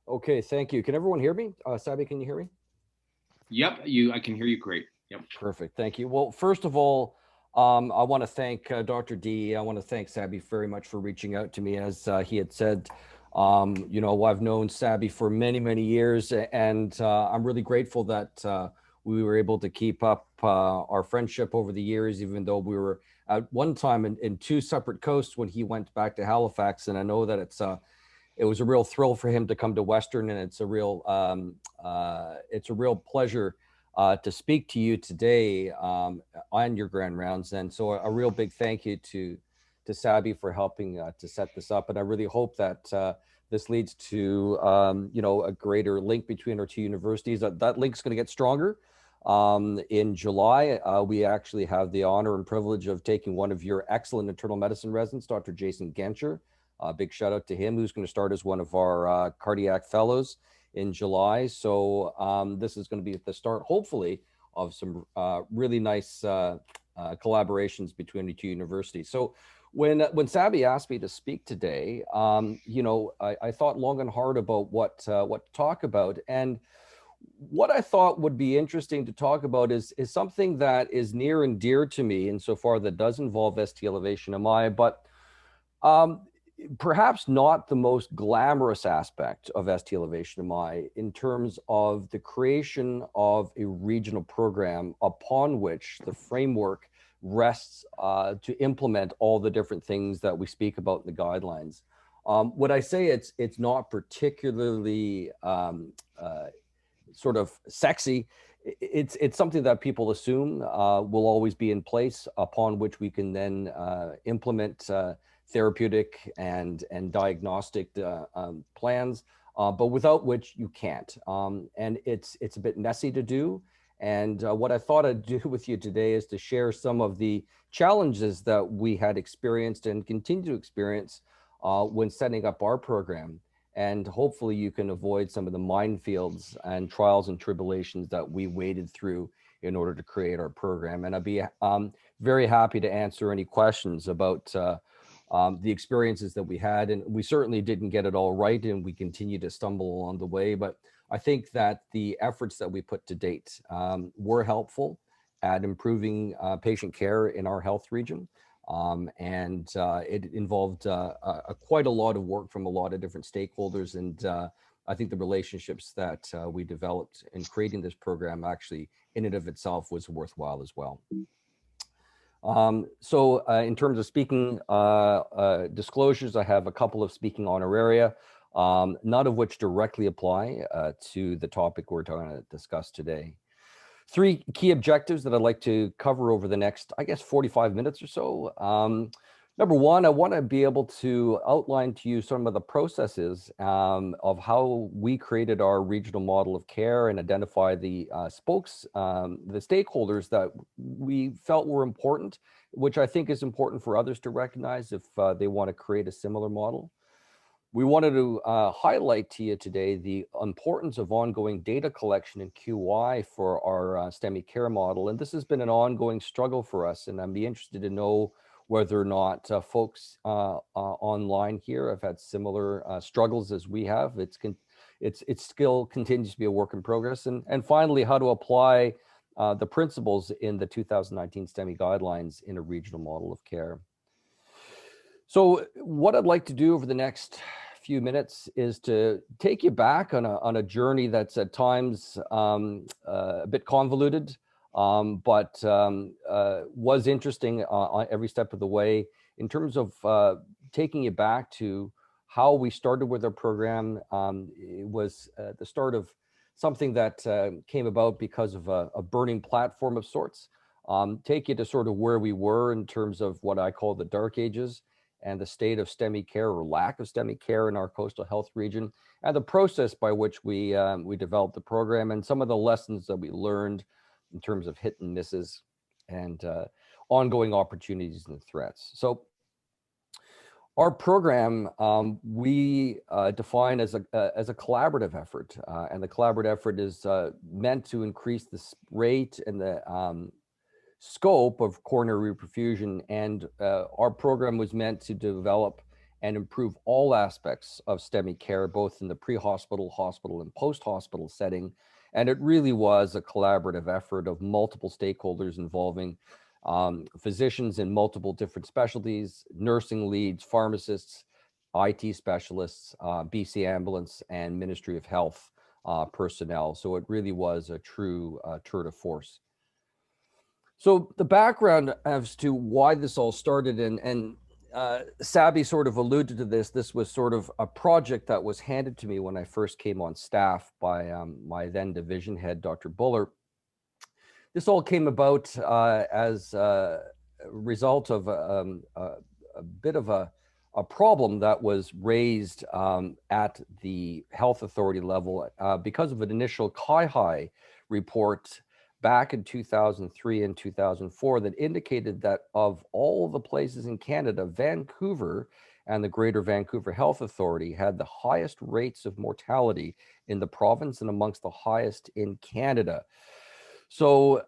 Okay, thank you. Can everyone hear me? Sabi, can you hear me? Yep, I can hear you great. Yep. Perfect, thank you. Well, first of all, I want to thank Dr. D. I want to thank Sabi very much for reaching out to me. As he had said, I've known Sabi for many, many years, and I'm really grateful that we were able to keep up our friendship over the years, even though we were at one time in two separate coasts when he went back to Halifax. And I know that it was a real thrill for him to come to Western, and it's a real pleasure to speak to you today on your grand rounds. And so a real big thank you to Sabi for helping to set this up. And I really hope that this leads to a greater link between our two universities. That link's going to get stronger. In July, we actually have the honor and privilege of taking one of your excellent internal medicine residents, Dr. Jason Genscher. Big shout out to him, who's going to start as one of our cardiac fellows in July. So this is going to be the start, hopefully, of some really nice collaborations between the two universities. So when Sabi asked me to speak today, I thought long and hard about what to talk about. And what I thought would be interesting to talk about is something that is near and dear to me insofar that does involve ST elevation MI, but um, perhaps not the most glamorous aspect of ST Elevation MI in terms of the creation of a regional program upon which the framework rests to implement all the different things that we speak about in the guidelines. Would I say it's not particularly sort of sexy? It's something that people assume will always be in place, upon which we can then implement therapeutic and diagnostic plans, but without which you can't. And it's a bit messy to do. And what I thought I'd do with you today is to share some of the challenges that we had experienced and continue to experience when setting up our program. And hopefully you can avoid some of the minefields and trials and tribulations that we waded through in order to create our program. And I'd be very happy to answer any questions about the experiences that we had. And we certainly didn't get it all right, and we continue to stumble along the way. But I think that the efforts that we put to date were helpful at improving patient care in our health region. And it involved quite a lot of work from a lot of different stakeholders. And I think the relationships that we developed in creating this program actually in and of itself was worthwhile as well. In terms of speaking disclosures, I have a couple of speaking honoraria, none of which directly apply to the topic we're going to discuss today. Three key objectives that I'd like to cover over the next, I guess, 45 minutes or so. Number one, I want to be able to outline to you some of the processes of how we created our regional model of care and identify the the stakeholders that we felt were important, which I think is important for others to recognize if they want to create a similar model. We wanted to highlight to you today the importance of ongoing data collection and QI for our STEMI care model. And this has been an ongoing struggle for us. And I'd be interested to know whether or not folks online here have had similar struggles as we have. It still continues to be a work in progress. And finally, how to apply the principles in the 2019 STEMI guidelines in a regional model of care. So what I'd like to do over the next few minutes is to take you back on a journey that's at times a bit convoluted, but was interesting on every step of the way in terms of taking you back to how we started with our program. It was the start of something that came about because of a burning platform of sorts. Take you to sort of where we were in terms of what I call the dark ages and the state of STEMI care or lack of STEMI care in our coastal health region, and the process by which we developed the program, and some of the lessons that we learned in terms of hit and misses and ongoing opportunities and threats. So our program we define as a collaborative effort, and the collaborative effort is meant to increase the rate and the scope of coronary reperfusion. And our program was meant to develop and improve all aspects of STEMI care, both in the pre-hospital, hospital, and post-hospital setting. And it really was a collaborative effort of multiple stakeholders involving physicians in multiple different specialties, nursing leads, pharmacists, IT specialists, BC Ambulance, and Ministry of Health personnel. So it really was a true tour de force. So the background as to why this all started, and Sabi sort of alluded to this. This was sort of a project that was handed to me when I first came on staff by my then division head, Dr. Buller. This all came about as a result of a bit of a problem that was raised at the health authority level because of an initial CIHI report back in 2003 and 2004 that indicated that of all the places in Canada, Vancouver and the Greater Vancouver Health Authority had the highest rates of mortality in the province and amongst the highest in Canada. So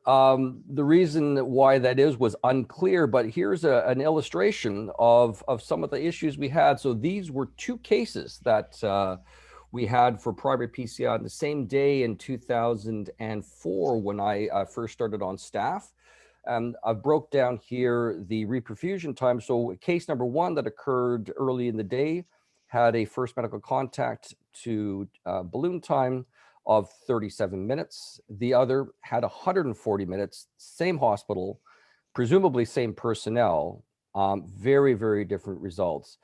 the reason why that is was unclear, but here's an illustration of some of the issues we had. So these were two cases that we had for primary PCI on the same day in 2004 when I first started on staff. I broke down here the reperfusion time. So case number one that occurred early in the day had a first medical contact to balloon time of 37 minutes. The other had 140 minutes, same hospital, presumably same personnel, very, very different results.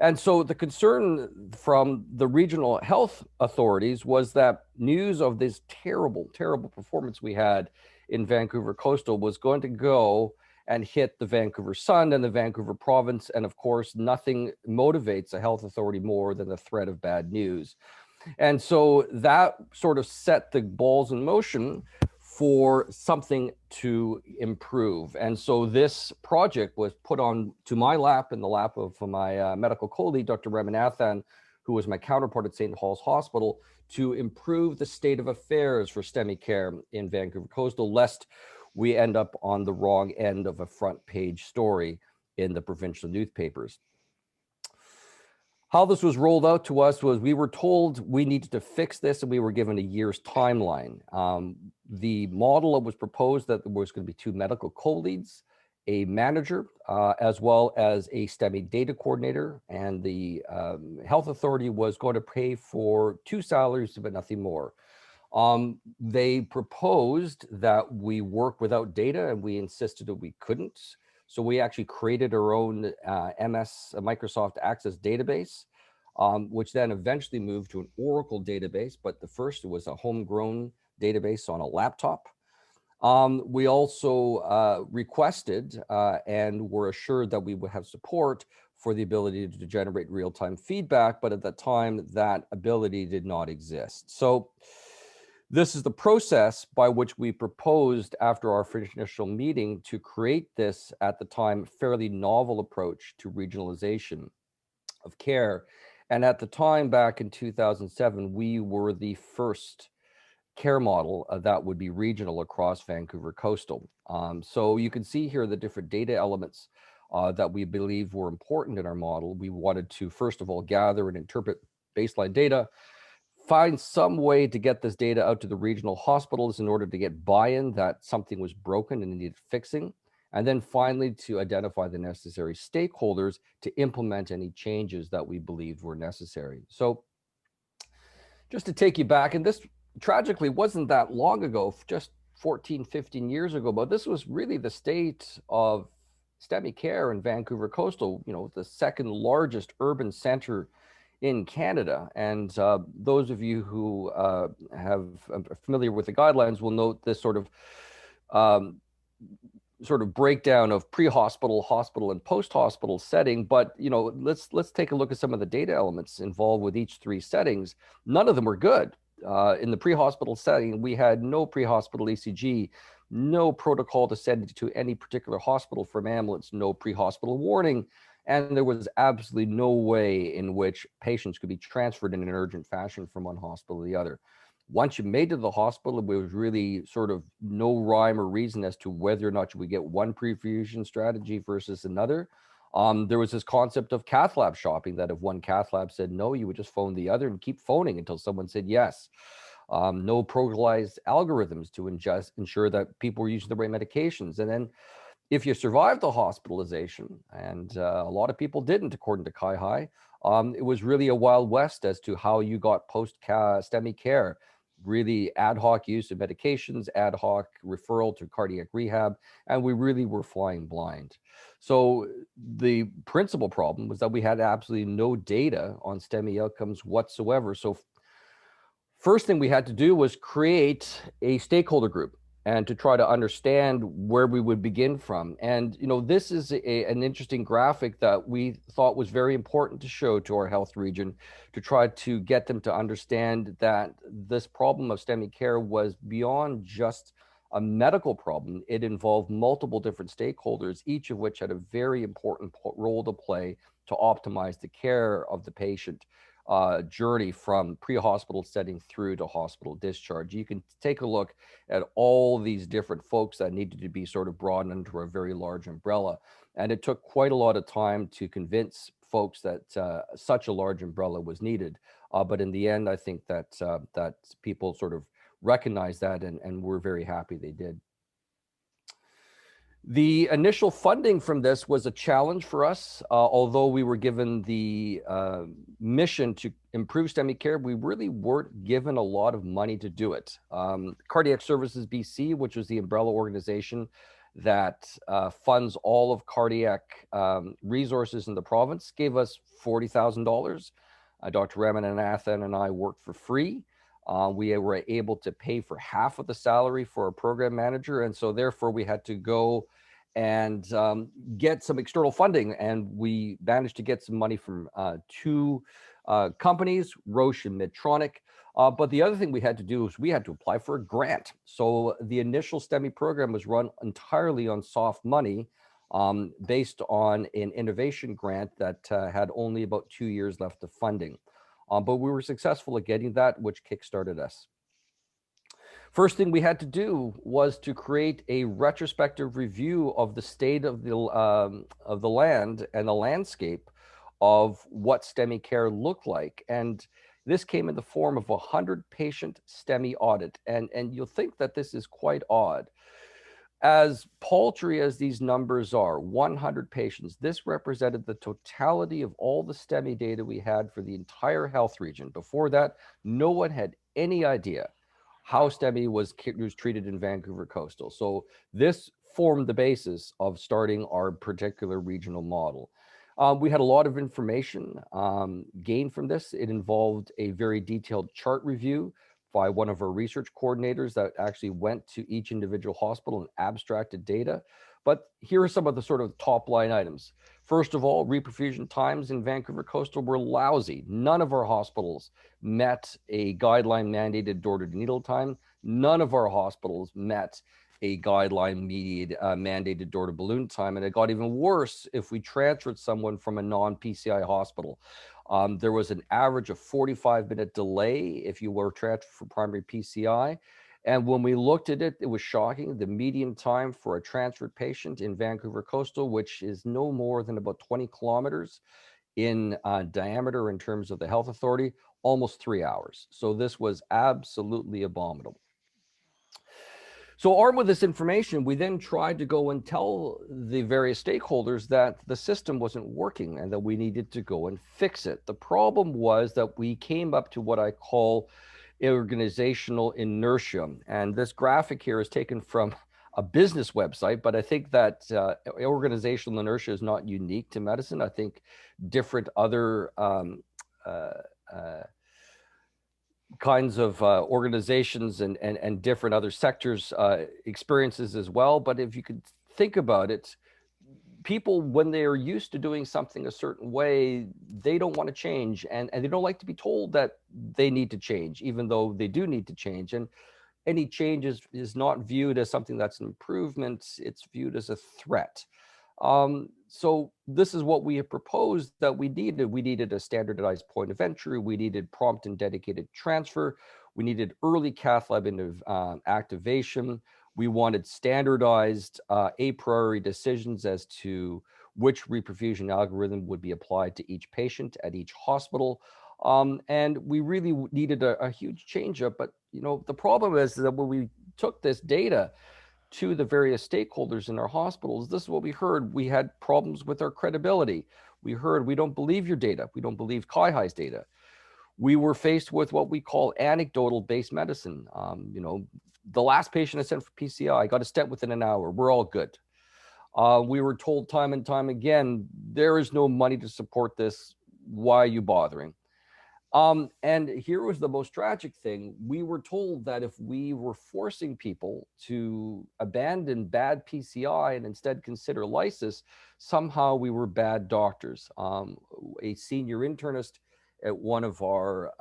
And so the concern from the regional health authorities was that news of this terrible, terrible performance we had in Vancouver Coastal was going to go and hit the Vancouver Sun and the Vancouver province. And of course, nothing motivates a health authority more than the threat of bad news. And so that sort of set the balls in motion for something to improve. And so this project was put on to my lap and the lap of my medical colleague, Dr. Ramanathan, who was my counterpart at St. Paul's Hospital, to improve the state of affairs for STEMI care in Vancouver Coastal, lest we end up on the wrong end of a front page story in the provincial newspapers. How this was rolled out to us was we were told we needed to fix this, and we were given a year's timeline. The model that was proposed that there was going to be two medical co-leads, a manager, as well as a STEMI data coordinator, and the health authority was going to pay for two salaries, but nothing more. They proposed that we work without data, and we insisted that we couldn't. So we actually created our own Microsoft Access database, which then eventually moved to an Oracle database. But the first was a homegrown database on a laptop. We also requested and were assured that we would have support for the ability to generate real-time feedback. But at that time, that ability did not exist. So this is the process by which we proposed after our initial meeting to create this, at the time, fairly novel approach to regionalization of care. And at the time, back in 2007, we were the first care model that would be regional across Vancouver Coastal. So you can see here the different data elements that we believe were important in our model. We wanted to, first of all, gather and interpret baseline data, find some way to get this data out to the regional hospitals in order to get buy-in that something was broken and needed fixing. And then finally, to identify the necessary stakeholders to implement any changes that we believed were necessary. So just to take you back, and this tragically wasn't that long ago, just 14, 15 years ago, but this was really the state of STEMI care in Vancouver Coastal, the second largest urban center in Canada. And those of you who are familiar with the guidelines will note this sort of breakdown of pre-hospital, hospital, and post-hospital setting. But let's take a look at some of the data elements involved with each three settings. None of them were good. In the pre-hospital setting, we had no pre-hospital ECG, no protocol to send to any particular hospital from ambulance, no pre-hospital warning, and there was absolutely no way in which patients could be transferred in an urgent fashion from one hospital to the other. Once you made it to the hospital, there was really sort of no rhyme or reason as to whether or not you would get one perfusion strategy versus another. There was this concept of cath lab shopping, that if one cath lab said no, you would just phone the other and keep phoning until someone said yes. No programized algorithms to ensure that people were using the right medications. And then if you survived the hospitalization, and a lot of people didn't, according to Kai Hai, it was really a wild west as to how you got post-STEMI care. Really ad hoc use of medications, ad hoc referral to cardiac rehab, and we really were flying blind. So the principal problem was that we had absolutely no data on STEMI outcomes whatsoever. So first thing we had to do was create a stakeholder group and to try to understand where we would begin from. And, this is an interesting graphic that we thought was very important to show to our health region, to try to get them to understand that this problem of STEMI care was beyond just a medical problem. It involved multiple different stakeholders, each of which had a very important role to play to optimize the care of the patient journey from pre-hospital setting through to hospital discharge. You can take a look at all these different folks that needed to be sort of brought under a very large umbrella. And it took quite a lot of time to convince folks that such a large umbrella was needed. But in the end, I think that that people sort of recognized that, and we're very happy they did. The initial funding from this was a challenge for us. Although we were given the mission to improve STEMI care, we really weren't given a lot of money to do it. Cardiac Services BC, which was the umbrella organization that funds all of cardiac resources in the province, gave us $40,000. Dr. Ramanathan and I worked for free. We were able to pay for half of the salary for a program manager. And so therefore we had to go and get some external funding. And we managed to get some money from two companies, Roche and Medtronic. But the other thing we had to do is we had to apply for a grant. So the initial STEMI program was run entirely on soft money, based on an innovation grant that had only about 2 years left of funding. But we were successful at getting that, which kickstarted us. First thing we had to do was to create a retrospective review of the state of the land and the landscape of what STEMI care looked like. And this came in the form of a 100-patient STEMI audit. And you'll think that this is quite odd. As paltry as these numbers are, 100 patients, this represented the totality of all the STEMI data we had for the entire health region. Before that, no one had any idea how STEMI was treated in Vancouver Coastal. So this formed the basis of starting our particular regional model. We had a lot of information gained from this. It involved a very detailed chart review by one of our research coordinators that actually went to each individual hospital and abstracted data. But here are some of the sort of top line items. First of all, reperfusion times in Vancouver Coastal were lousy. None of our hospitals met a guideline mandated door-to-needle time. None of our hospitals met a guideline mandated door-to-balloon time. And it got even worse if we transferred someone from a non-PCI hospital. There was an average of 45-minute delay if you were transferred for primary PCI. And when we looked at it, it was shocking. The median time for a transferred patient in Vancouver Coastal, which is no more than about 20 kilometers in diameter in terms of the health authority, almost 3 hours. So this was absolutely abominable. So armed with this information, we then tried to go and tell the various stakeholders that the system wasn't working and that we needed to go and fix it. The problem was that we came up to what I call organizational inertia. And this graphic here is taken from a business website, but I think that organizational inertia is not unique to medicine. I think different other kinds of organizations and different other sectors experiences as well. But if you could think about it, people, when they're used to doing something a certain way, they don't want to change, and they don't like to be told that they need to change, even though they do need to change. And any change is not viewed as something that's an improvement, it's viewed as a threat. So this is what we have proposed that we needed. We needed a standardized point of entry. We needed prompt and dedicated transfer. We needed early cath lab activation. We wanted standardized a priori decisions as to which reperfusion algorithm would be applied to each patient at each hospital. And we really needed a huge change up. But, the problem is that when we took this data to the various stakeholders in our hospitals, this is what we heard. We had problems with our credibility. We heard, we don't believe your data. We don't believe CIHI's data. We were faced with what we call anecdotal based medicine. The last patient I sent for PCI, I got a stent within an hour. We're all good. We were told time and time again, there is no money to support this. Why are you bothering? And here was the most tragic thing. We were told that if we were forcing people to abandon bad PCI and instead consider lysis, somehow we were bad doctors. A senior internist at one of our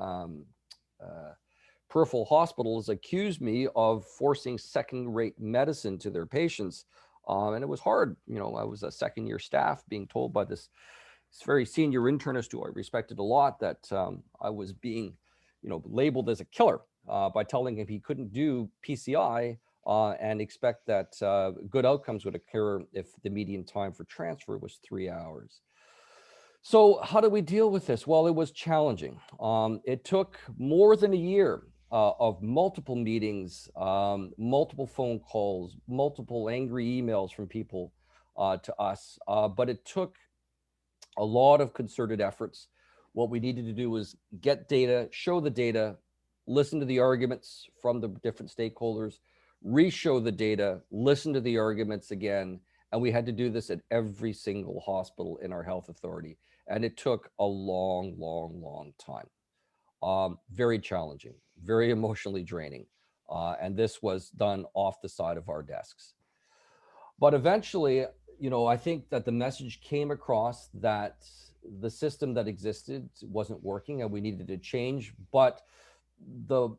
peripheral hospitals accused me of forcing second-rate medicine to their patients. And it was hard. I was a second-year staff being told by this very senior internist who I respected a lot that I was being, labeled as a killer by telling him he couldn't do PCI and expect that good outcomes would occur if the median time for transfer was 3 hours. So how do we deal with this? Well, it was challenging. It took more than a year of multiple meetings, multiple phone calls, multiple angry emails from people to us, but it took a lot of concerted efforts. What we needed to do was get data, show the data, listen to the arguments from the different stakeholders, re-show the data, listen to the arguments again. And we had to do this at every single hospital in our health authority. And it took a long, long, long time. Very challenging, very emotionally draining. And this was done off the side of our desks. But eventually, I think that the message came across that the system that existed wasn't working and we needed to change. But the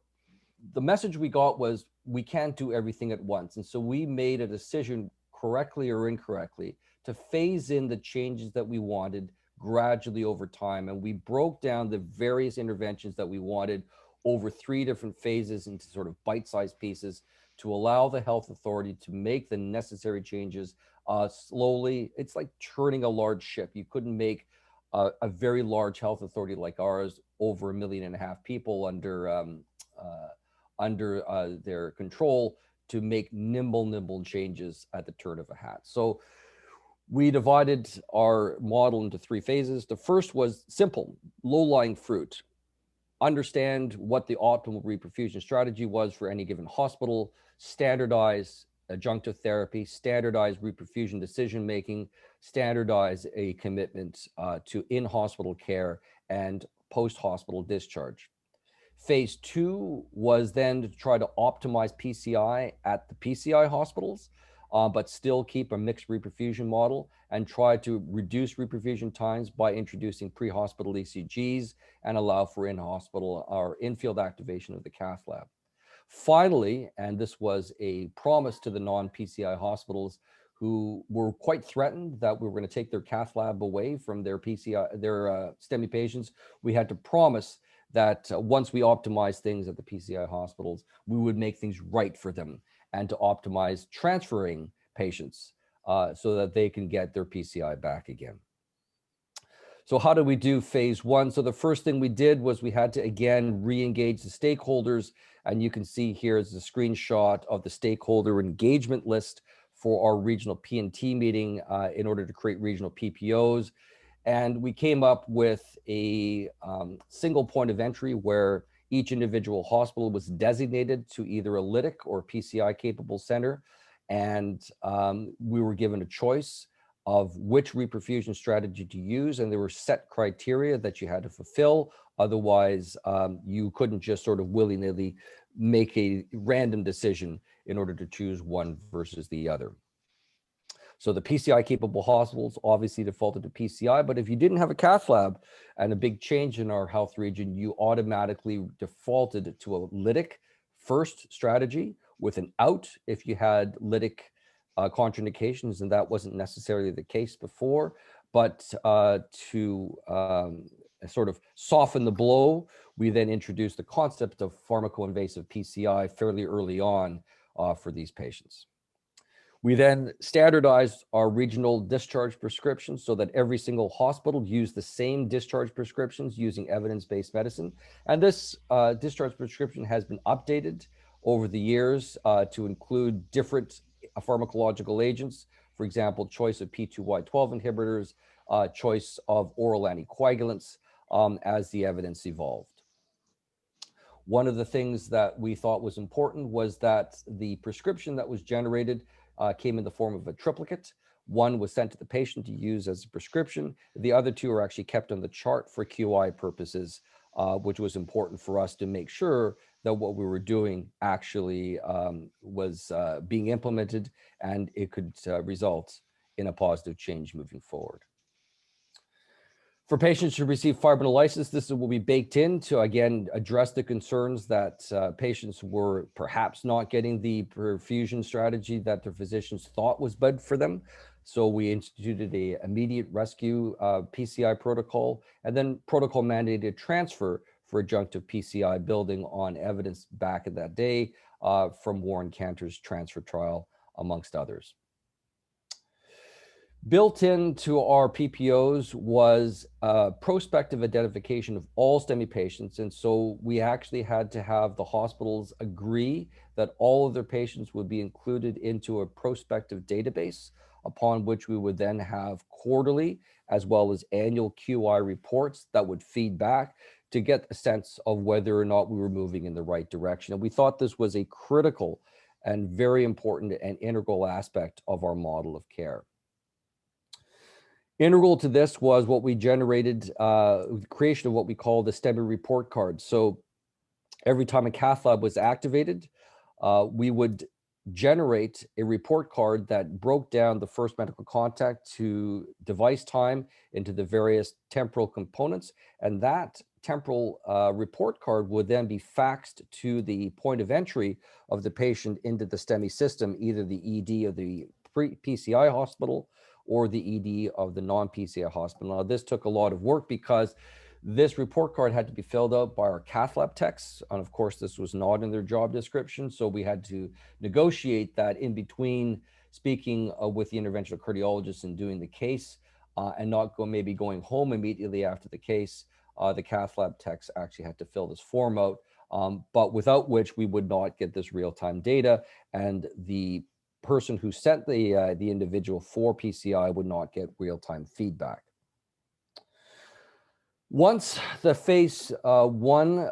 message we got was we can't do everything at once. And so we made a decision, correctly or incorrectly, to phase in the changes that we wanted gradually over time. And we broke down the various interventions that we wanted over 3 different phases into sort of bite-sized pieces to allow the health authority to make the necessary changes slowly. It's like turning a large ship. You couldn't make a very large health authority like ours, over 1.5 million people under their control, to make nimble changes at the turn of a hat. So we divided our model into 3 phases. The first was simple, low-lying fruit. Understand what the optimal reperfusion strategy was for any given hospital, standardize adjunctive therapy, standardize reperfusion decision-making, standardize a commitment to in-hospital care and post-hospital discharge. Phase 2 was then to try to optimize PCI at the PCI hospitals, but still keep a mixed reperfusion model and try to reduce reperfusion times by introducing pre-hospital ECGs and allow for in-hospital or in-field activation of the cath lab. Finally, and this was a promise to the non-PCI hospitals who were quite threatened that we were going to take their cath lab away from their PCI, their STEMI patients, we had to promise that once we optimize things at the PCI hospitals, we would make things right for them and to optimize transferring patients so that they can get their PCI back again. So how do we do phase 1? So the first thing we did was we had to, again, re-engage the stakeholders. And you can see here is a screenshot of the stakeholder engagement list for our regional P&T meeting in order to create regional PPOs. And we came up with a single point of entry where each individual hospital was designated to either a lytic or PCI capable center. And we were given a choice of which reperfusion strategy to use. And there were set criteria that you had to fulfill. Otherwise, you couldn't just sort of willy-nilly make a random decision in order to choose one versus the other. So the PCI capable hospitals obviously defaulted to PCI, but if you didn't have a cath lab, and a big change in our health region, you automatically defaulted to a lytic first strategy with an out if you had lytic contraindications, and that wasn't necessarily the case before. But to sort of soften the blow, we then introduced the concept of pharmacoinvasive PCI fairly early on for these patients. We then standardized our regional discharge prescriptions so that every single hospital used the same discharge prescriptions using evidence-based medicine. And this discharge prescription has been updated over the years to include different pharmacological agents. For example, choice of P2Y12 inhibitors, choice of oral anticoagulants as the evidence evolved. One of the things that we thought was important was that the prescription that was generated came in the form of a triplicate. One was sent to the patient to use as a prescription. The other two are actually kept on the chart for QI purposes, which was important for us to make sure that what we were doing actually was being implemented and it could result in a positive change moving forward. For patients who receive fibrinolysis, this will be baked in to, again, address the concerns that patients were perhaps not getting the perfusion strategy that their physicians thought was best for them. So we instituted a immediate rescue PCI protocol, and then protocol mandated transfer for adjunctive PCI, building on evidence back in that day from Warren Cantor's transfer trial, amongst others. Built into our PPOs was prospective identification of all STEMI patients. And so we actually had to have the hospitals agree that all of their patients would be included into a prospective database, upon which we would then have quarterly as well as annual QI reports that would feed back to get a sense of whether or not we were moving in the right direction. And we thought this was a critical and very important and integral aspect of our model of care. Integral to this was what we generated, creation of what we call the STEMI report card. So every time a cath lab was activated, we would generate a report card that broke down the first medical contact to device time into the various temporal components. And that temporal report card would then be faxed to the point of entry of the patient into the STEMI system, either the ED of the PCI hospital or the ED of the non-PCI hospital. Now, this took a lot of work because this report card had to be filled out by our cath lab techs. And of course, this was not in their job description. So we had to negotiate that in between speaking with the interventional cardiologist and doing the case and not maybe going home immediately after the case. The cath lab techs actually had to fill this form out, but without which we would not get this real-time data, and the person who sent the individual for PCI would not get real-time feedback. Once the phase 1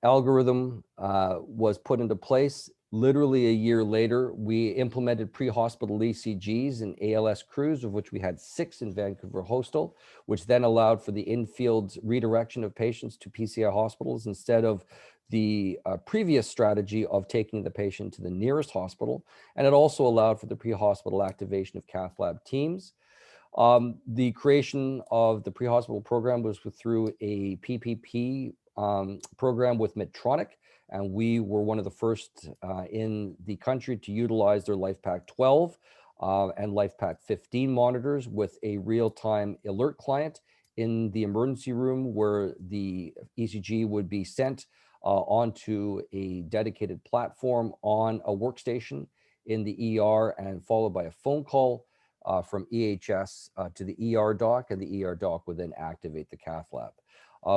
algorithm was put into place, literally a year later, we implemented pre-hospital ECGs and ALS crews, of which we had 6 in Vancouver Coastal, which then allowed for the in-field redirection of patients to PCI hospitals instead of the previous strategy of taking the patient to the nearest hospital. And it also allowed for the pre-hospital activation of cath lab teams. The creation of the pre-hospital program was through a PPP program with Medtronic, and we were one of the first in the country to utilize their LifePak 12 and LifePak 15 monitors with a real-time alert client in the emergency room, where the ECG would be sent onto a dedicated platform on a workstation in the ER, and followed by a phone call from EHS to the ER doc, and the ER doc would then activate the cath lab.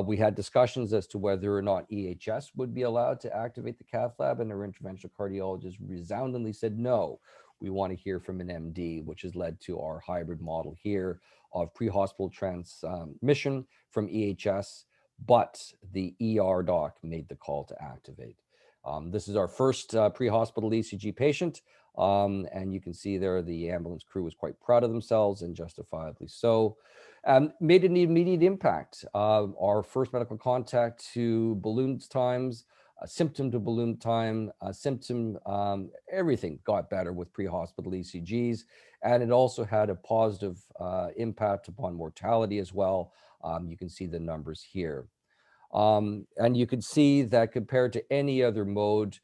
We had discussions as to whether or not EHS would be allowed to activate the cath lab, and our interventional cardiologist resoundingly said, no, we want to hear from an MD, which has led to our hybrid model here of pre-hospital transmission from EHS, but the ER doc made the call to activate. This is our first pre-hospital ECG patient. And you can see there the ambulance crew was quite proud of themselves, and justifiably so. Made an immediate impact. Our first medical contact to balloon times, symptom to balloon time, everything got better with pre-hospital ECGs. And it also had a positive impact upon mortality as well. You can see the numbers here. And you can see that compared to any other mode,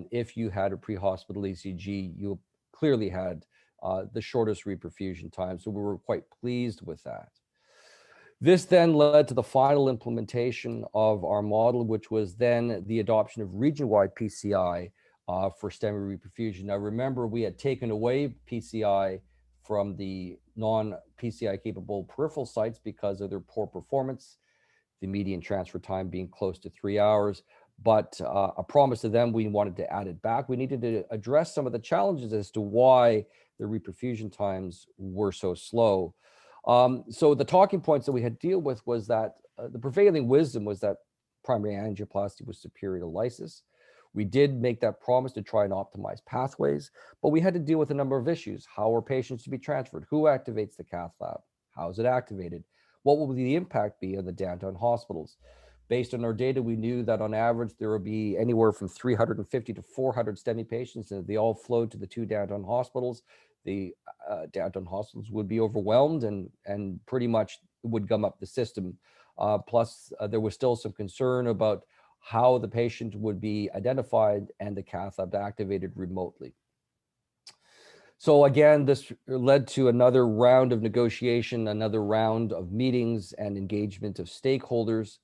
if you had a pre-hospital ECG, you clearly had the shortest reperfusion time. So we were quite pleased with that. This then led to the final implementation of our model, which was then the adoption of region-wide PCI for STEMI reperfusion. Now, remember, we had taken away PCI from the non-PCI capable peripheral sites because of their poor performance, the median transfer time being close to 3 hours. But a promise to them, we wanted to add it back. We needed to address some of the challenges as to why the reperfusion times were so slow. So the talking points that we had to deal with was that the prevailing wisdom was that primary angioplasty was superior to lysis. We did make that promise to try and optimize pathways, but we had to deal with a number of issues. How are patients to be transferred? Who activates the cath lab? How is it activated? What will the impact be on the downtown hospitals? Based on our data, we knew that on average, there would be anywhere from 350 to 400 STEMI patients, and they all flowed to the 2 downtown hospitals. The downtown hospitals would be overwhelmed and pretty much would gum up the system. Plus, there was still some concern about how the patient would be identified and the cath lab activated remotely. So again, this led to another round of negotiation, another round of meetings and engagement of stakeholders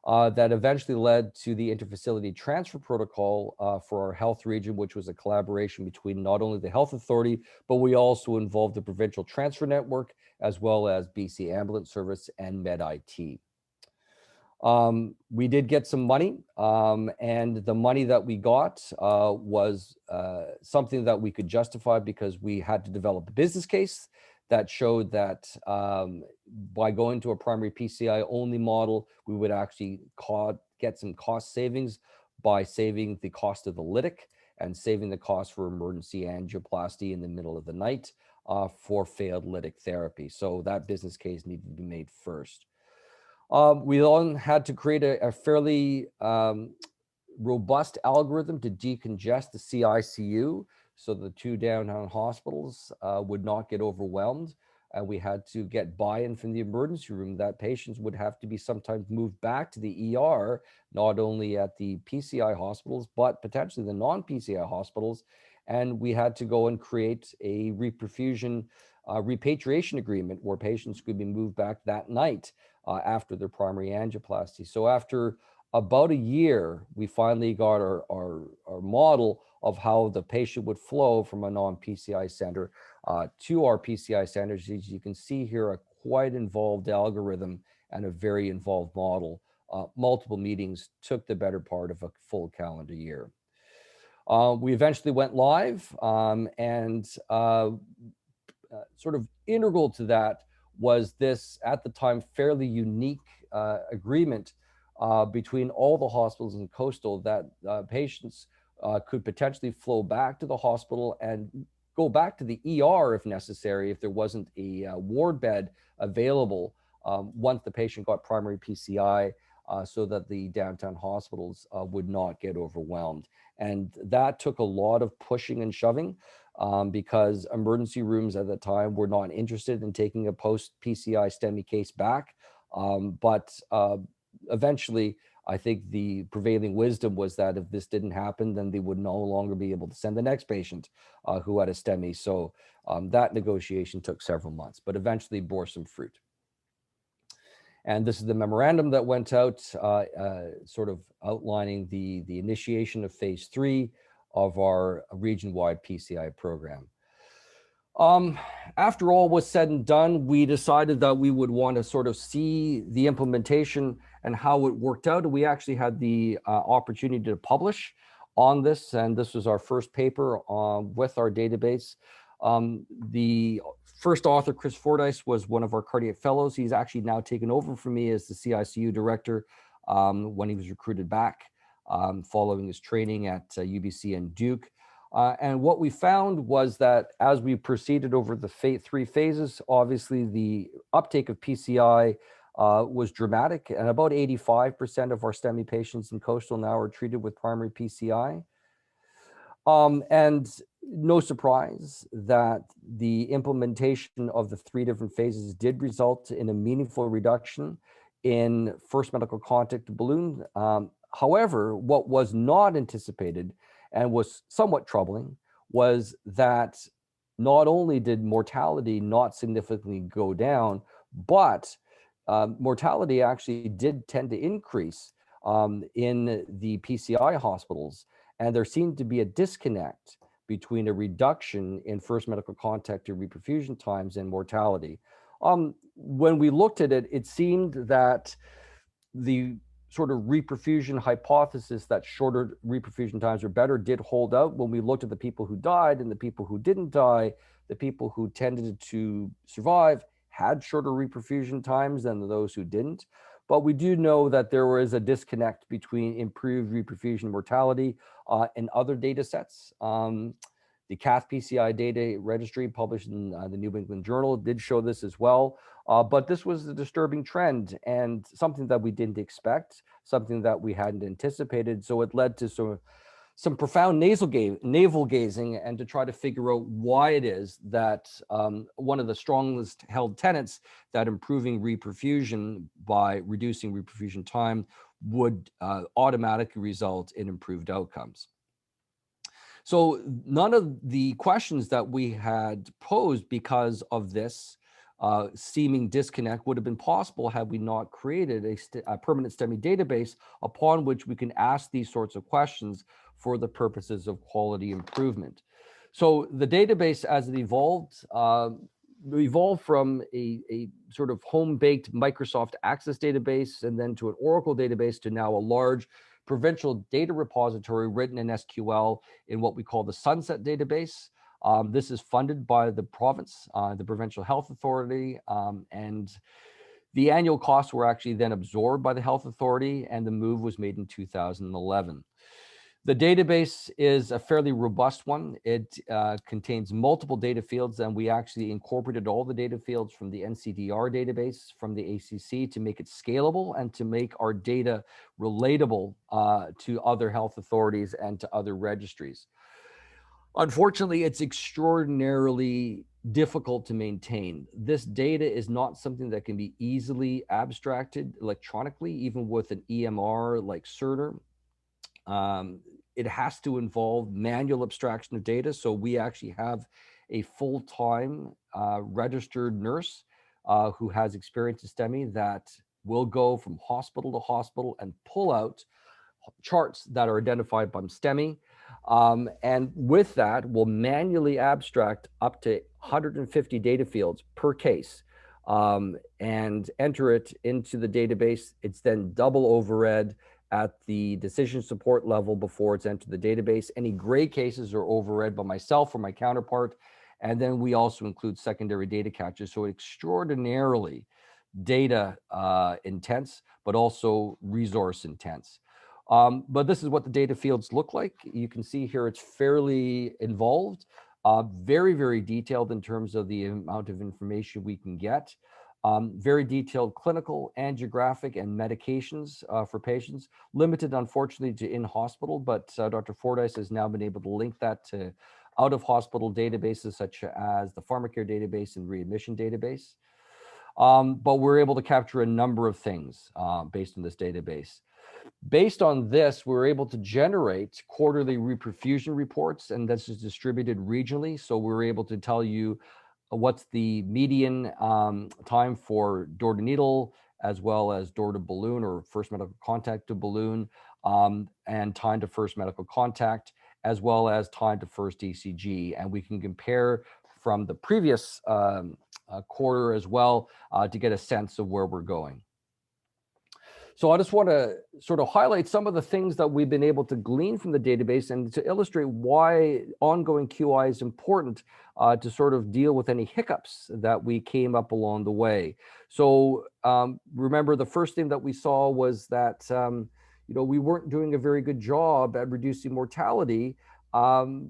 that eventually led to the interfacility transfer protocol for our health region, which was a collaboration between not only the health authority, but we also involved the provincial transfer network, as well as BC Ambulance Service and MedIT. We did get some money, and the money that we got was something that we could justify because we had to develop a business case that showed that by going to a primary PCI only model, we would actually get some cost savings by saving the cost of the lytic and saving the cost for emergency angioplasty in the middle of the night for failed lytic therapy. So that business case needed to be made first. We then had to create a fairly robust algorithm to decongest the CICU so the 2 downtown hospitals would not get overwhelmed. And we had to get buy-in from the emergency room that patients would have to be sometimes moved back to the ER, not only at the PCI hospitals, but potentially the non-PCI hospitals. And we had to go and create a reperfusion repatriation agreement where patients could be moved back that night after their primary angioplasty. So after about a year, we finally got our model of how the patient would flow from a non-PCI center to our PCI centers. As you can see here, a quite involved algorithm and a very involved model. Multiple meetings took the better part of a full calendar year. We eventually went live, and sort of integral to that was this, at the time, fairly unique agreement between all the hospitals in Coastal that patients could potentially flow back to the hospital and go back to the ER if necessary, if there wasn't a ward bed available once the patient got primary PCI, so that the downtown hospitals would not get overwhelmed. And that took a lot of pushing and shoving because emergency rooms at the time were not interested in taking a post-PCI STEMI case back. But eventually, I think the prevailing wisdom was that if this didn't happen, then they would no longer be able to send the next patient who had a STEMI. So that negotiation took several months, but eventually bore some fruit. And this is the memorandum that went out, sort of outlining the initiation of phase 3 of our region-wide PCI program. After all was said and done, we decided that we would want to sort of see the implementation and how it worked out. And we actually had the opportunity to publish on this, and this was our first paper with our database. The first author, Chris Fordyce, was one of our cardiac fellows. He's actually now taken over from me as the CICU director when he was recruited back following his training at UBC and Duke. And what we found was that as we proceeded over the 3 phases, obviously the uptake of PCI was dramatic, and about 85% of our STEMI patients in Coastal now are treated with primary PCI. And no surprise that the implementation of the 3 different phases did result in a meaningful reduction in first medical contact to balloon. However, what was not anticipated and was somewhat troubling was that not only did mortality not significantly go down, but mortality actually did tend to increase in the PCI hospitals. And there seemed to be a disconnect between a reduction in first medical contact to reperfusion times and mortality. When we looked at it, it seemed that the sort of reperfusion hypothesis that shorter reperfusion times are better did hold out when we looked at the people who died and the people who didn't die. The people who tended to survive had shorter reperfusion times than those who didn't. But we do know that there was a disconnect between improved reperfusion mortality and other data sets. The CAF PCI data registry published in the New England Journal did show this as well. But this was a disturbing trend and something that we didn't expect, something that we hadn't anticipated. So it led to some profound navel gazing and to try to figure out why it is that one of the strongest held tenets that improving reperfusion by reducing reperfusion time would automatically result in improved outcomes. So none of the questions that we had posed because of this seeming disconnect would have been possible had we not created a permanent STEMI database upon which we can ask these sorts of questions for the purposes of quality improvement. So the database, as it evolved from a sort of home-baked Microsoft Access database and then to an Oracle database to now a large provincial data repository written in SQL in what we call the Sunset database. This is funded by the province, the Provincial Health Authority, and the annual costs were actually then absorbed by the Health Authority, and the move was made in 2011. The database is a fairly robust one. It contains multiple data fields, and we actually incorporated all the data fields from the NCDR database from the ACC to make it scalable and to make our data relatable to other health authorities and to other registries. Unfortunately, it's extraordinarily difficult to maintain. This data is not something that can be easily abstracted electronically, even with an EMR like Cerner. It has to involve manual abstraction of data. So we actually have a full-time registered nurse who has experience in STEMI that will go from hospital to hospital and pull out charts that are identified by STEMI. And with that, we'll manually abstract up to 150 data fields per case and enter it into the database. It's then double overread at the decision support level before it's entered the database. Any gray cases are overread by myself or my counterpart. And then we also include secondary data catches. So extraordinarily data intense, but also resource intense. But this is what the data fields look like. You can see here it's fairly involved, very, very detailed in terms of the amount of information we can get. Very detailed clinical, angiographic, and medications for patients. Limited, unfortunately, to in-hospital, but Dr. Fordyce has now been able to link that to out-of-hospital databases such as the PharmaCare database and readmission database. But we're able to capture a number of things based on this database. Based on this, we're able to generate quarterly reperfusion reports, and this is distributed regionally. So we're able to tell you what's the median time for door to needle, as well as door to balloon or first medical contact to balloon, and time to first medical contact, as well as time to first ECG. And we can compare from the previous quarter as well to get a sense of where we're going. So I just want to sort of highlight some of the things that we've been able to glean from the database and to illustrate why ongoing QI is important to sort of deal with any hiccups that we came up along the way. So remember, the first thing that we saw was that we weren't doing a very good job at reducing mortality,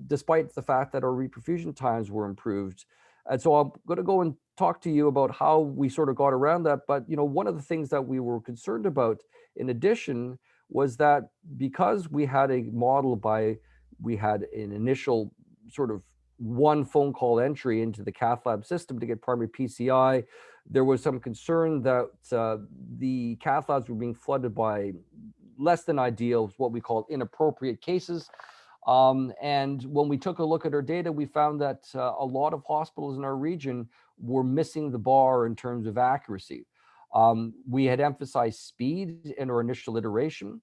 despite the fact that our reperfusion times were improved. And so I'm going to go and talk to you about how we sort of got around that. But, one of the things that we were concerned about in addition was that because we had a model we had an initial sort of one phone call entry into the cath lab system to get primary PCI, there was some concern that the cath labs were being flooded by less than ideal, what we call inappropriate cases. And when we took a look at our data, we found that a lot of hospitals in our region were missing the bar in terms of accuracy. We had emphasized speed in our initial iteration.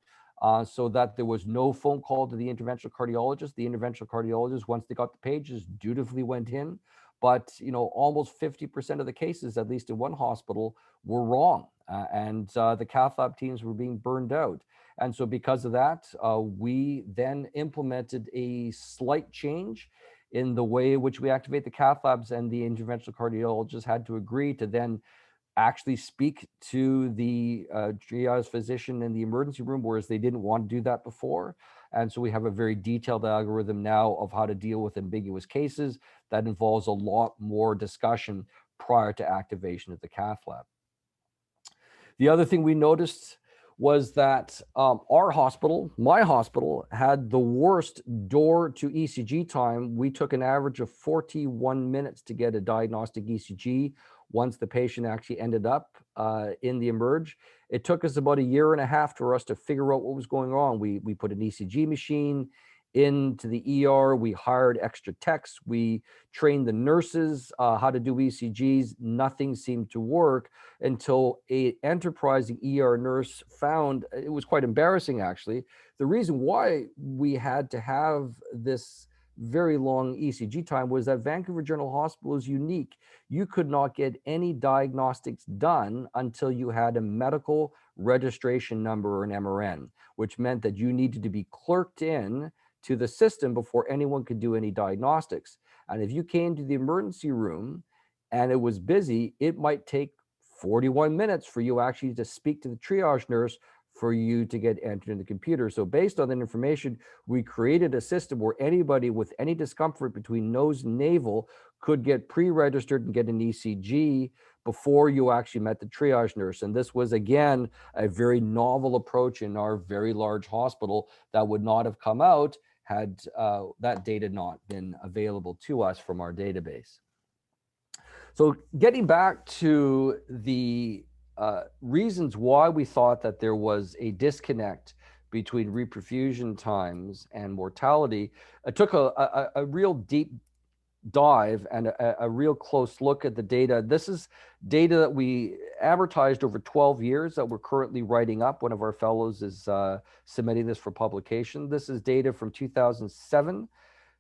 so that there was no phone call to the interventional cardiologist. The interventional cardiologist, once they got the pages, dutifully went in. But almost 50% of the cases, at least in one hospital, were wrong, and the cath lab teams were being burned out. And so because of that, we then implemented a slight change in the way in which we activate the cath labs, and the interventional cardiologists had to agree to then actually speak to the triage physician in the emergency room, whereas they didn't want to do that before. And so we have a very detailed algorithm now of how to deal with ambiguous cases that involves a lot more discussion prior to activation of the cath lab. The other thing we noticed was that our hospital, my hospital, had the worst door to ECG time. We took an average of 41 minutes to get a diagnostic ECG once the patient actually ended up in the emerge. It took us about a year and a half for us to figure out what was going on. We put an ECG machine into the ER. We hired extra techs. We trained the nurses how to do ECGs. Nothing seemed to work until an enterprising ER nurse found, it was quite embarrassing actually, the reason why we had to have this very long ECG time was that Vancouver General Hospital is unique. You could not get any diagnostics done until you had a medical registration number or an MRN, which meant that you needed to be clerked in to the system before anyone could do any diagnostics. And if you came to the emergency room and it was busy, it might take 41 minutes for you actually to speak to the triage nurse for you to get entered in the computer. So based on that information, we created a system where anybody with any discomfort between nose and navel could get pre-registered and get an ECG before you actually met the triage nurse. And this was, again, a very novel approach in our very large hospital that would not have come out had that data not been available to us from our database. So getting back to the reasons why we thought that there was a disconnect between reperfusion times and mortality, I took a real deep dive and a real close look at the data. This is data that we advertised over 12 years that we're currently writing up. One of our fellows is submitting this for publication. This is data from 2007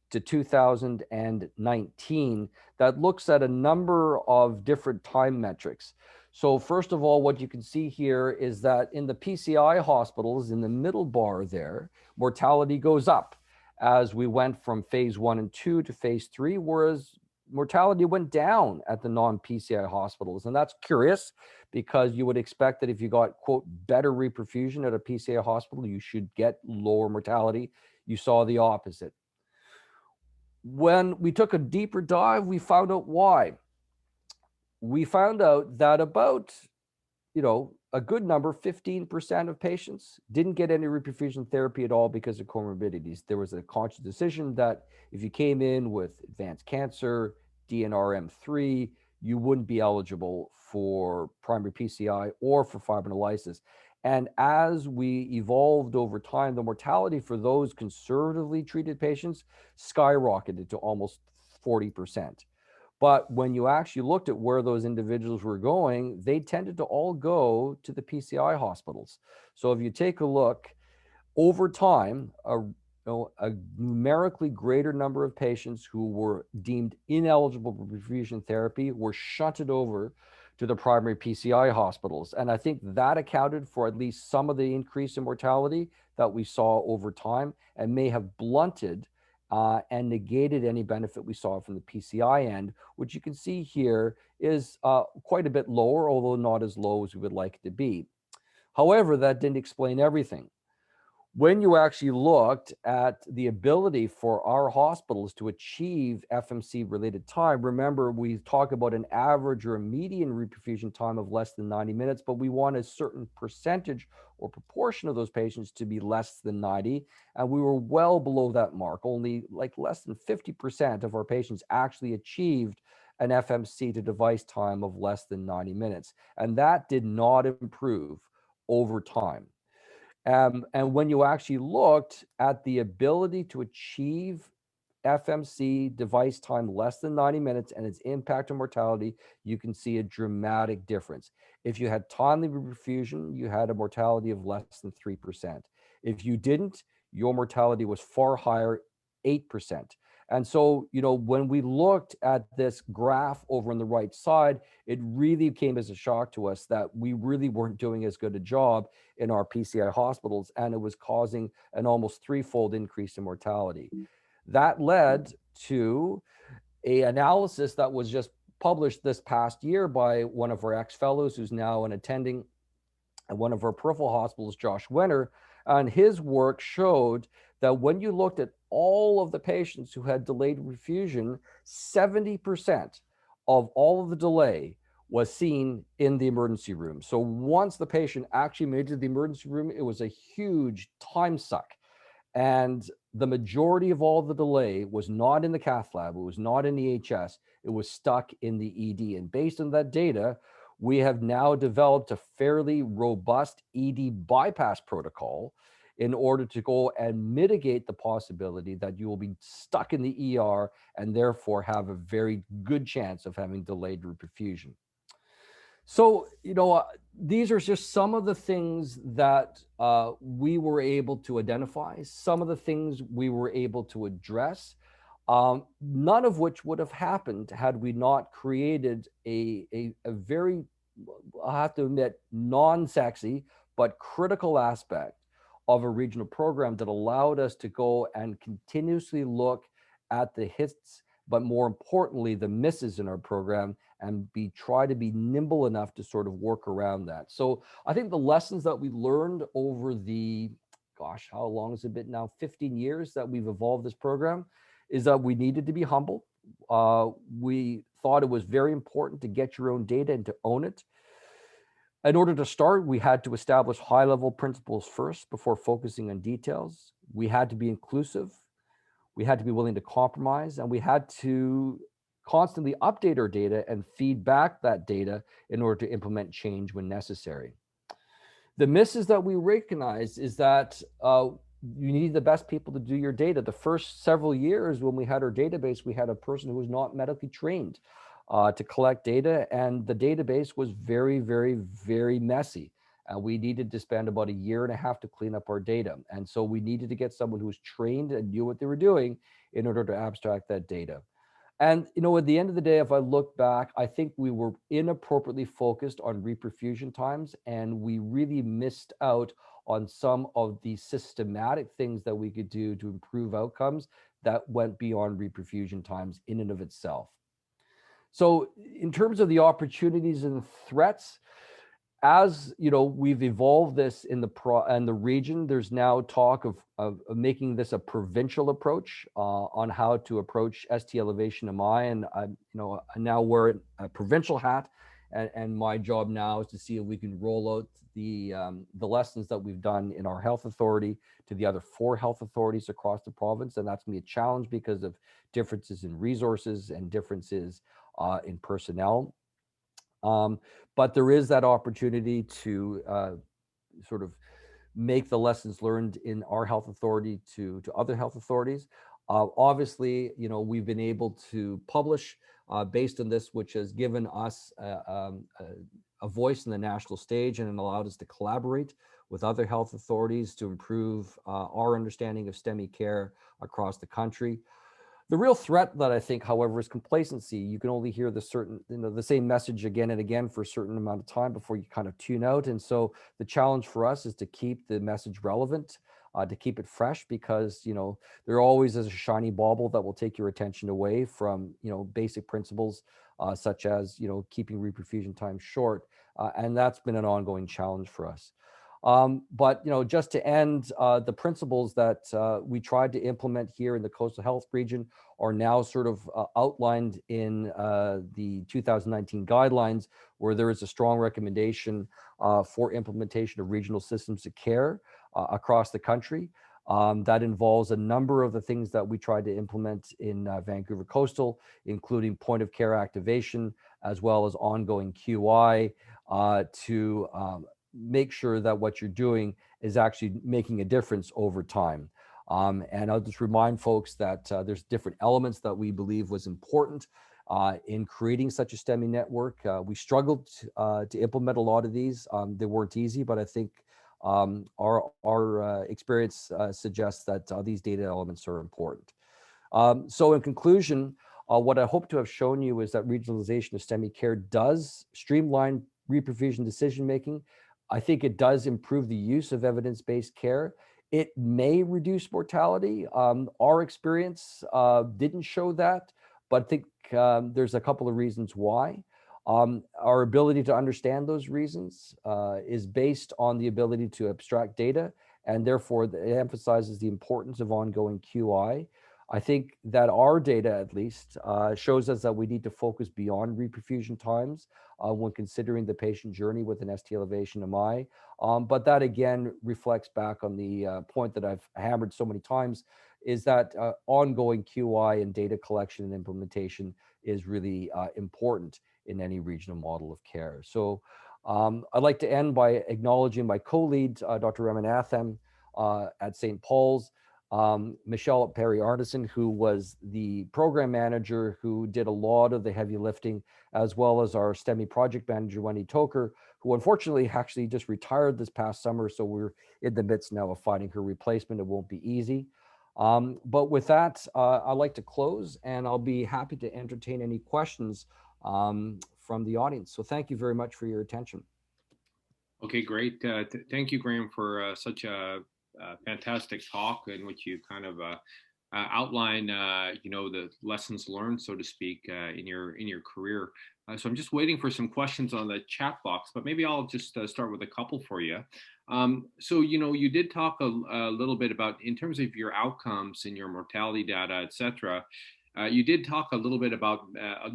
to 2019 that looks at a number of different time metrics. So first of all, what you can see here is that in the PCI hospitals, in the middle bar there, mortality goes up as we went from phase 1 and 2 to phase 3, whereas mortality went down at the non-PCI hospitals. And that's curious because you would expect that if you got, quote, better reperfusion at a PCI hospital, you should get lower mortality. You saw the opposite. When we took a deeper dive, we found out why. We found out that about, a good number, 15% of patients didn't get any reperfusion therapy at all because of comorbidities. There was a conscious decision that if you came in with advanced cancer, DNRM3, you wouldn't be eligible for primary PCI or for fibrinolysis. And as we evolved over time, the mortality for those conservatively treated patients skyrocketed to almost 40%. But when you actually looked at where those individuals were going, they tended to all go to the PCI hospitals. So if you take a look over time, a numerically greater number of patients who were deemed ineligible for reperfusion therapy were shunted over to the primary PCI hospitals. And I think that accounted for at least some of the increase in mortality that we saw over time and may have blunted and negated any benefit we saw from the PCI end, which you can see here is quite a bit lower, although not as low as we would like it to be. However, that didn't explain everything. When you actually looked at the ability for our hospitals to achieve FMC related time, remember we talk about an average or a median reperfusion time of less than 90 minutes, but we want a certain percentage or proportion of those patients to be less than 90. And we were well below that mark. Only like less than 50% of our patients actually achieved an FMC to device time of less than 90 minutes. And that did not improve over time. And when you actually looked at the ability to achieve FMC device time less than 90 minutes and its impact on mortality, you can see a dramatic difference. If you had timely reperfusion, you had a mortality of less than 3%. If you didn't, your mortality was far higher, 8%. And so, when we looked at this graph over on the right side, it really came as a shock to us that we really weren't doing as good a job in our PCI hospitals, and it was causing an almost threefold increase in mortality. That led to a analysis that was just published this past year by one of our ex-fellows who's now an attending at one of our peripheral hospitals, Josh Wenner, and his work showed that when you looked at all of the patients who had delayed refusion, 70% of all of the delay was seen in the emergency room. So once the patient actually made it to the emergency room, it was a huge time suck. And the majority of all the delay was not in the cath lab, it was not in the HS, it was stuck in the ED. And based on that data, we have now developed a fairly robust ED bypass protocol in order to go and mitigate the possibility that you will be stuck in the ER and therefore have a very good chance of having delayed reperfusion. So, these are just some of the things that we were able to identify, some of the things we were able to address, none of which would have happened had we not created a very, I have to admit, non-sexy, but critical aspect of a regional program that allowed us to go and continuously look at the hits, but more importantly, the misses in our program, and try to be nimble enough to sort of work around that. So I think the lessons that we learned over the, gosh, how long has it been now? 15 years that we've evolved this program, is that we needed to be humble. We thought it was very important to get your own data and to own it. In order to start, we had to establish high-level principles first before focusing on details. We had to be inclusive. We had to be willing to compromise, and we had to constantly update our data and feed back that data in order to implement change when necessary. The misses that we recognized is that you need the best people to do your data. The first several years when we had our database, we had a person who was not medically trained to collect data, and the database was very, very, very messy. We needed to spend about 1.5 years to clean up our data. And so we needed to get someone who was trained and knew what they were doing in order to abstract that data. And, at the end of the day, if I look back, I think we were inappropriately focused on reperfusion times, and we really missed out on some of the systematic things that we could do to improve outcomes that went beyond reperfusion times in and of itself. So in terms of the opportunities and threats, as we've evolved this in the region, there's now talk of making this a provincial approach on how to approach ST elevation MI, and I now wear a provincial hat, and my job now is to see if we can roll out the lessons that we've done in our health authority to the other 4 health authorities across the province, and that's gonna be a challenge because of differences in resources and differences in personnel. But there is that opportunity to sort of make the lessons learned in our health authority to other health authorities. Obviously, we've been able to publish based on this, which has given us a voice in the national stage and allowed us to collaborate with other health authorities to improve our understanding of STEMI care across the country. The real threat that I think, however, is complacency. You can only hear the same message again and again for a certain amount of time before you kind of tune out. And so the challenge for us is to keep the message relevant, to keep it fresh, because, there always is a shiny bauble that will take your attention away from, basic principles such as, keeping reperfusion time short. And that's been an ongoing challenge for us. But just to end, the principles that we tried to implement here in the Coastal Health region are now sort of outlined in the 2019 guidelines, where there is a strong recommendation for implementation of regional systems of care across the country. That involves a number of the things that we tried to implement in Vancouver Coastal, including point of care activation, as well as ongoing QI to make sure that what you're doing is actually making a difference over time. And I'll just remind folks that there's different elements that we believe was important in creating such a STEMI network. We struggled to implement a lot of these. They weren't easy, but I think Our experience suggests that these data elements are important. So in conclusion, what I hope to have shown you is that regionalization of STEMI care does streamline reperfusion decision-making. I think it does improve the use of evidence-based care. It may reduce mortality. Our experience didn't show that, but I think there's a couple of reasons why. Our ability to understand those reasons is based on the ability to abstract data, and therefore it emphasizes the importance of ongoing QI. I think that our data, at least, shows us that we need to focus beyond reperfusion times when considering the patient journey with an ST elevation MI. But that, again, reflects back on the point that I've hammered so many times, is that ongoing QI and data collection and implementation is really important in any regional model of care. So I'd like to end by acknowledging my co-lead, Dr. Ramanathan at St. Paul's, Michelle Perry Arneson, who was the program manager who did a lot of the heavy lifting, as well as our STEMI project manager, Wendy Toker, who unfortunately actually just retired this past summer. So we're in the midst now of finding her replacement. It won't be easy. But with that, I'd like to close, and I'll be happy to entertain any questions from the audience. So thank you very much for your attention. Okay, great. Thank you, Graham, for such a fantastic talk in which you kind of outline, the lessons learned, so to speak, in your career. So I'm just waiting for some questions on the chat box, but maybe I'll just start with a couple for you. So you did talk a little bit about, in terms of your outcomes and your mortality data, et cetera. You did talk a little bit about,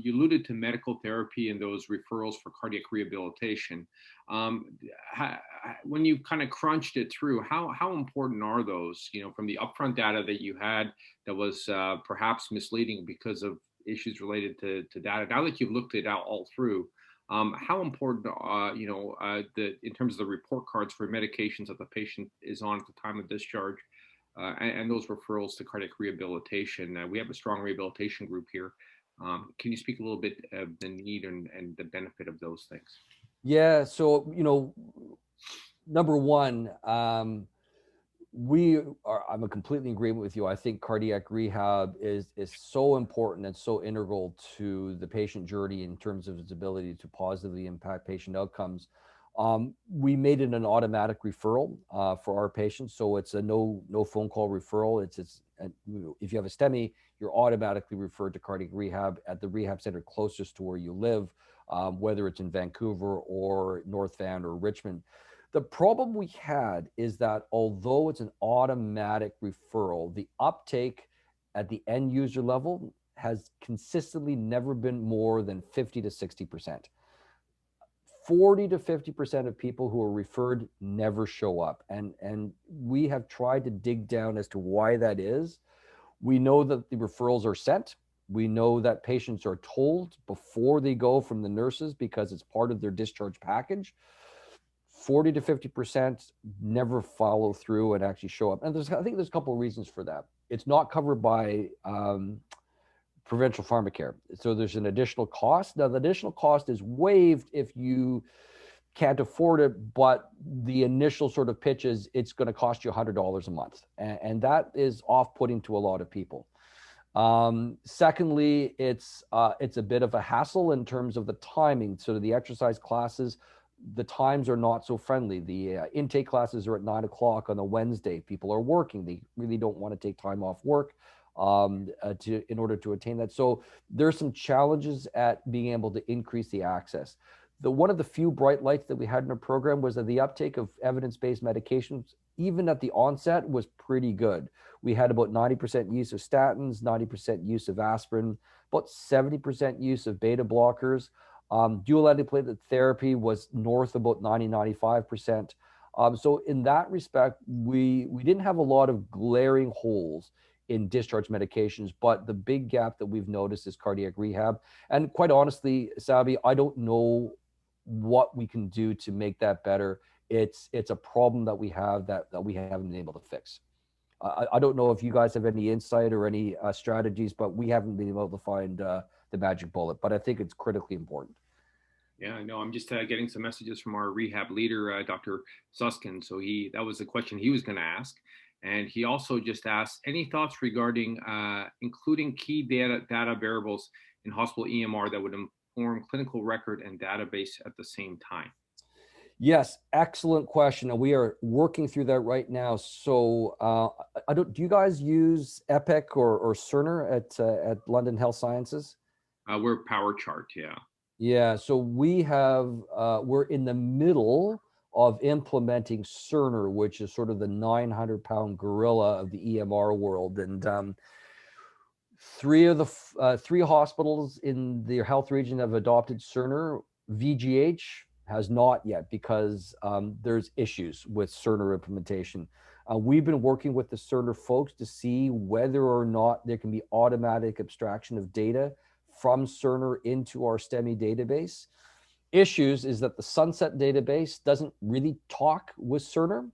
you alluded to medical therapy and those referrals for cardiac rehabilitation. When you kind of crunched it through, how important are those, from the upfront data that you had that was perhaps misleading because of issues related to data? Now that you've looked it out all through, how important, in terms of the report cards for medications that the patient is on at the time of discharge, and those referrals to cardiac rehabilitation? We have a strong rehabilitation group here. Can you speak a little bit of the need and the benefit of those things? Yeah, so, number one, I'm completely in agreement with you. I think cardiac rehab is so important and so integral to the patient journey in terms of its ability to positively impact patient outcomes. We made it an automatic referral for our patients, so it's a no phone call referral. If you have a STEMI, you're automatically referred to cardiac rehab at the rehab center closest to where you live, whether it's in Vancouver or North Van or Richmond. The problem we had is that although it's an automatic referral, the uptake at the end user level has consistently never been more than 50 to 60%. 40 to 50% of people who are referred never show up. And we have tried to dig down as to why that is. We know that the referrals are sent. We know that patients are told before they go from the nurses because it's part of their discharge package. 40 to 50% never follow through and actually show up. And I think there's a couple of reasons for that. It's not covered by provincial pharmacare. So there's an additional cost. Now, the additional cost is waived if you can't afford it, but the initial sort of pitch is it's going to cost you $100 a month. And that is off-putting to a lot of people. Secondly, it's a bit of a hassle in terms of the timing. So the exercise classes, the times are not so friendly. The intake classes are at 9 o'clock on a Wednesday. People are working. They really don't want to take time off work in order to attain that. So there's some challenges at being able to increase the access. One of the few bright lights that we had in our program was that the uptake of evidence-based medications, even at the onset, was pretty good. We had about 90% use of statins, 90% use of aspirin, about 70% use of beta blockers. Dual antiplatelet therapy was north of about 90-95%. So in that respect, we didn't have a lot of glaring holes in discharge medications, but the big gap that we've noticed is cardiac rehab. And quite honestly, Sabi, I don't know what we can do to make that better. It's a problem that we have that we haven't been able to fix. I don't know if you guys have any insight or any strategies, but we haven't been able to find the magic bullet, but I think it's critically important. Yeah, no, I'm just getting some messages from our rehab leader, Dr. Suskin. So that was the question he was going to ask. And he also just asked any thoughts regarding including key data variables in hospital EMR that would inform clinical record and database at the same time. Yes, excellent question. And we are working through that right now. So I don't, do you guys use Epic or Cerner at London Health Sciences? We're Power Chart, yeah. Yeah, so we have, we're in the middle of implementing Cerner, which is sort of the 900-pound gorilla of the EMR world. And three hospitals in the health region have adopted Cerner. VGH has not yet because there's issues with Cerner implementation. We've been working with the Cerner folks to see whether or not there can be automatic abstraction of data from Cerner into our STEMI database. Issues is that the Sunset database doesn't really talk with Cerner.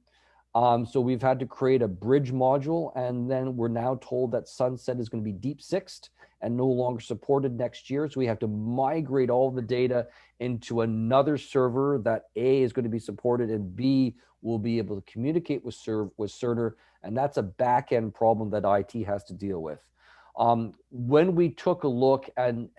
So we've had to create a bridge module, and then we're now told that Sunset is going to be deep sixed and no longer supported next year. So we have to migrate all the data into another server that A is going to be supported and B will be able to communicate with Cerner. And that's a back-end problem that IT has to deal with. When we took a look and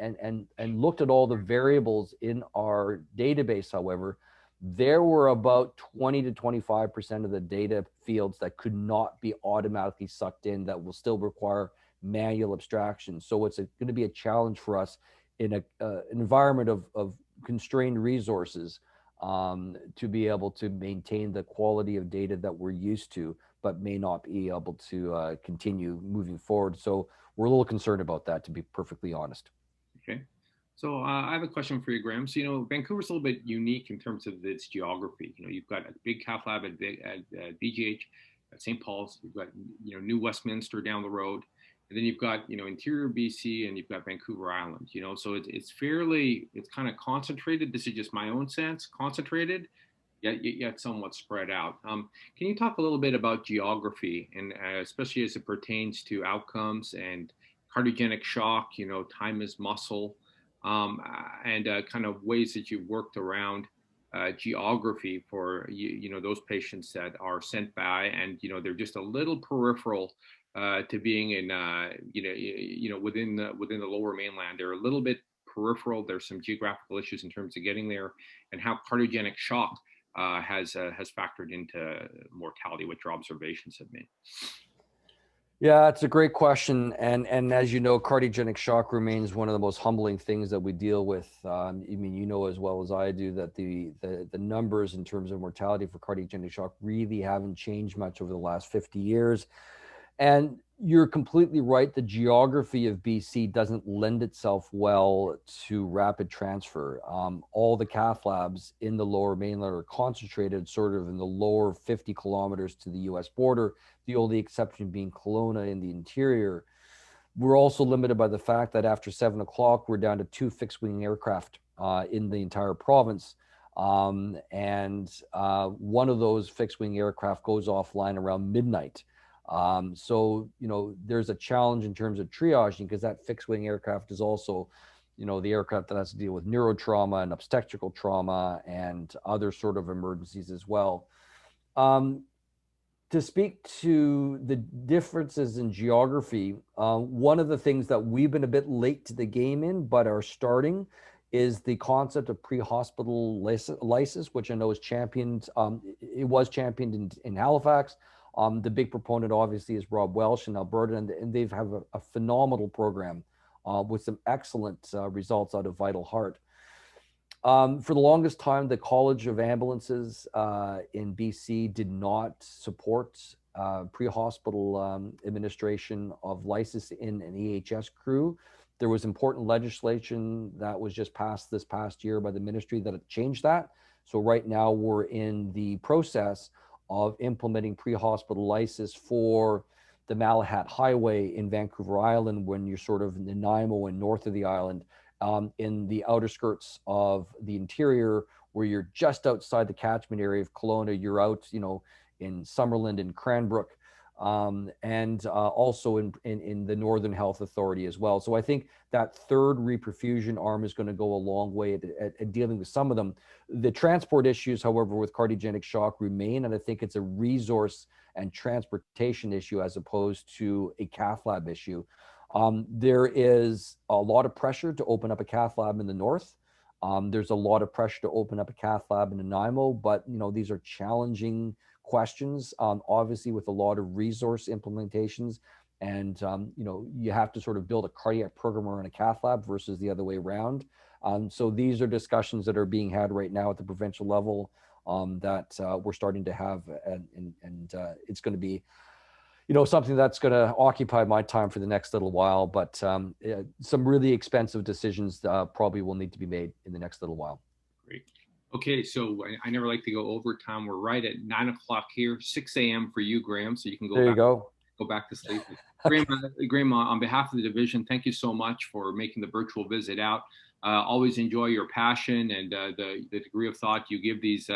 looked at all the variables in our database, however, there were about 20 to 25% of the data fields that could not be automatically sucked in that will still require manual abstraction. So it's going to be a challenge for us in an environment of constrained resources to be able to maintain the quality of data that we're used to, but may not be able to continue moving forward. So we're a little concerned about that, to be perfectly honest. Okay. So I have a question for you, Graham. So, Vancouver's a little bit unique in terms of its geography. You've got a big cath lab at VGH, at St. Paul's. You've got, New Westminster down the road. And then you've got, interior BC, and you've got Vancouver Island, so it's kind of concentrated. This is just my own sense, concentrated, yet somewhat spread out. Can you talk a little bit about geography, and especially as it pertains to outcomes and cardiogenic shock, time is muscle, and kind of ways that you've worked around geography for those patients that are sent by, and they're just a little peripheral to being in within the lower mainland. They're a little bit peripheral. There's some geographical issues in terms of getting there, and how cardiogenic shock has factored into mortality, what your observations have been. Yeah, it's a great question. And as you know, cardiogenic shock remains one of the most humbling things that we deal with. I mean, as well as I do that the numbers in terms of mortality for cardiogenic shock really haven't changed much over the last 50 years. And you're completely right. The geography of BC doesn't lend itself well to rapid transfer. All the cath labs in the lower mainland are concentrated sort of in the lower 50 kilometers to the US border, the only exception being Kelowna in the interior. We're also limited by the fact that after 7 o'clock, we're down to 2 fixed-wing aircraft in the entire province. And one of those fixed-wing aircraft goes offline around midnight. So, there's a challenge in terms of triaging because that fixed wing aircraft is also, the aircraft that has to deal with neurotrauma and obstetrical trauma and other sort of emergencies as well. To speak to the differences in geography, one of the things that we've been a bit late to the game in, but are starting, is the concept of pre-hospital lysis, which I know is championed. It was championed in Halifax. The big proponent, obviously, is Rob Welsh in Alberta, and they have a phenomenal program with some excellent results out of Vital Heart. For the longest time, the College of Ambulances in BC did not support pre-hospital administration of lysis in an EHS crew. There was important legislation that was just passed this past year by the ministry that changed that. So right now we're in the process of implementing pre-hospital lysis for the Malahat Highway in Vancouver Island when you're sort of in Nanaimo and north of the island, in the outer skirts of the interior where you're just outside the catchment area of Kelowna. You're out, in Summerland and Cranbrook. and also in the Northern Health Authority as well. So I think that third reperfusion arm is going to go a long way at dealing with some of them. The transport issues, however, with cardiogenic shock remain, and I think it's a resource and transportation issue as opposed to a cath lab issue. There is a lot of pressure to open up a cath lab in the north. There's a lot of pressure to open up a cath lab in Nanaimo, but these are challenging questions, obviously with a lot of resource implementations. And you have to sort of build a cardiac program around a cath lab versus the other way around. So these are discussions that are being had right now at the provincial level that we're starting to have, and it's going to be something that's going to occupy my time for the next little while, but some really expensive decisions probably will need to be made in the next little while. Great. Okay, so I never like to go overtime. We're right at 9 o'clock here, 6 a.m. for you, Graham, so you can go back to sleep. Graham, on behalf of the division, thank you so much for making the virtual visit out. Always enjoy your passion and the degree of thought you give these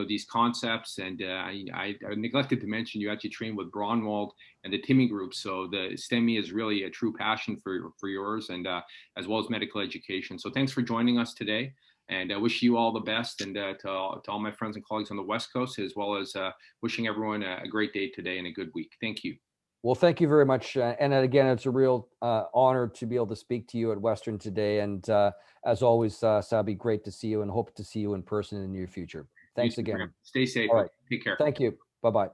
these concepts. And I neglected to mention you actually trained with Braunwald and the TIMI group. So the STEMI is really a true passion for yours, and as well as medical education. So thanks for joining us today. And I wish you all the best, and to all my friends and colleagues on the West Coast, as well as wishing everyone a great day today and a good week. Thank you. Well, thank you very much. And again, it's a real honor to be able to speak to you at Western today. And as always, Sabi, great to see you, and hope to see you in person in the near future. Thanks again. Stay safe. All right. Take care. Thank you. Bye-bye.